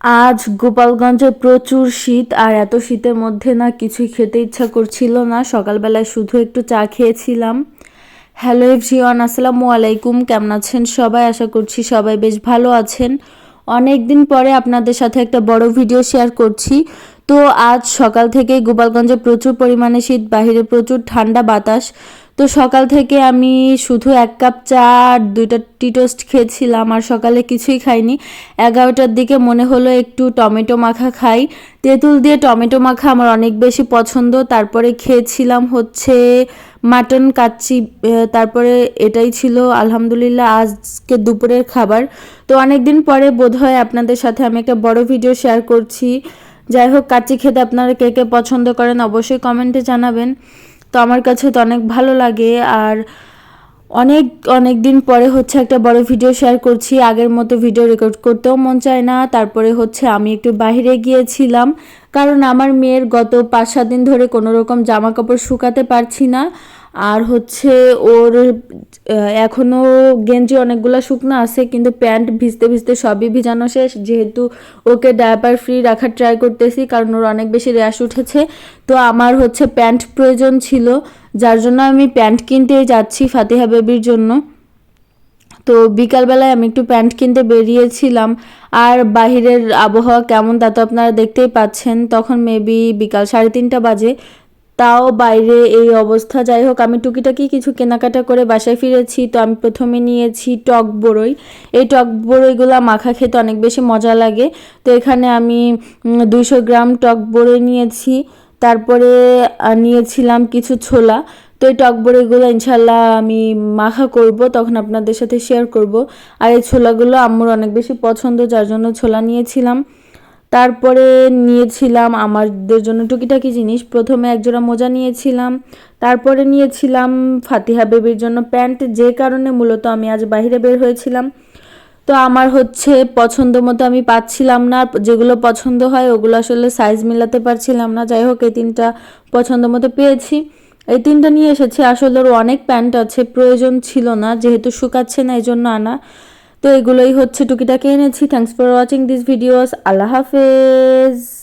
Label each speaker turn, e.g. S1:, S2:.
S1: আজ গোপালগঞ্জে প্রচুর শীত, আর এত শীতের মধ্যে না কিছুই খেতে ইচ্ছা করছিল না। সকালবেলায় শুধু একটু চা খেয়েছিলাম। হ্যালো এভরিওয়ান, আসসালামু আলাইকুম। কেমন আছেন সবাই? আশা করছি সবাই বেশ ভালো আছেন। অনেক দিন পরে আপনাদের সাথে একটা বড় ভিডিও শেয়ার করছি। তো আজ সকাল থেকেই গোপালগঞ্জে প্রচুর পরিমাণে শীত, বাহিরে প্রচুর ঠান্ডা বাতাস। তো সকাল থেকে আমি শুধু 1 কাপ চা আর 2টা টি টোস্ট খেয়েছিলাম, আর সকালে কিছুই খাইনি। 11টার দিকে মনে হলো একটু টমেটো মাখা খাই। তেঁতুল দিয়ে টমেটো মাখা আমার অনেক বেশি পছন্দ। তারপরে খেয়েছিলাম হচ্ছে মাটন কাচ্চি। তারপরে এটাই ছিল আলহামদুলিল্লাহ আজকে দুপুরের খাবার। তো অনেক দিন পরে বোধহয় আপনাদের সাথে আমি একটা বড় ভিডিও শেয়ার করছি। যাই হোক, কাচ্চি খেতে আপনারা কে কে পছন্দ করেন অবশ্যই কমেন্টে জানাবেন। তো আমার কাছে তো অনেক ভালো লাগে, আর অনেক অনেক দিন পরে হচ্ছে একটা বড় ভিডিও শেয়ার করছি। আগের মতো ভিডিও রেকর্ড করতেও মন চায় না। তারপরে হচ্ছে আমি একটু বাইরে গিয়েছিলাম, কারণ আমার মেয়ের গত 5-7 দিন ধরে কোনো রকম জামা কাপড় শুকাতে পারছি না। আর হচ্ছে ওর এখনও গেঞ্জি অনেকগুলো শুকনো আছে, কিন্তু প্যান্ট ভিজতে ভিজতে সবই ভিজানো শেষ। যেহেতু ওকে ডায়াপার ফ্রি রাখার ট্রাই করতেছি, কারণ ওর অনেক বেশি র্যাশ উঠেছে। তো আমার হচ্ছে প্যান্ট প্রয়োজন ছিল, যার জন্য আমি প্যান্ট কিনতেই যাচ্ছি ফাতিহা বেবির জন্য। তো বিকালবেলায় আমি একটু প্যান্ট কিনতে বেরিয়েছিলাম। আর বাহিরের আবহাওয়া কেমন তা তো আপনারা দেখতেই পাচ্ছেন। তখন মেবি বিকাল 3:30 বাজে, তাও বাইরে এই অবস্থা। যাই হোক, আমি টুকিটাকি কিছু কেনাকাটা করে বাসায় ফিরেছি। তো আমি প্রথমে নিয়েছি টক বড়ই। এই টক বড়ইগুলো মাখা খেতে অনেক বেশি মজা লাগে। তো এখানে আমি 200 গ্রাম টক বড়ই নিয়েছি। তারপরে নিয়েছিলাম কিছু ছোলা। তো এই টক বড়িগুলো ইনশাল্লাহ আমি মাখা করব, তখন আপনাদের সাথে শেয়ার করব। আর এই ছোলাগুলো আম্মুর অনেক বেশি পছন্দ, যার জন্য ছোলা নিয়েছিলাম। তারপরে নিয়েছিলাম আমাদের জন্য টুকিটাকি জিনিস। প্রথমে একজোড়া মোজা নিয়েছিলাম, তারপরে নিয়েছিলাম ফাতিহা বেবির জন্য প্যান্ট, যে কারণে মূলত আমি আজ বাইরে বের হয়েছিলাম। তো আমার হচ্ছে পছন্দ মতো আমি পাচ্ছিলাম না, যেগুলো পছন্দ হয় ওগুলো আসলে সাইজ মিলাতে পারছিলাম না। যাই হোক, এই 3টা পছন্দ মতো পেয়েছি। এই 3টা নিয়ে এসেছি। আসলে ওর অনেক প্যান্ট আছে, প্রয়োজন ছিল না, যেহেতু শুকাচ্ছে না এই জন্য আনা। তো এগুলোই হচ্ছে টুকিটাকি এনেছি। Thanks for watching this videos. আল্লাহ হাফেজ।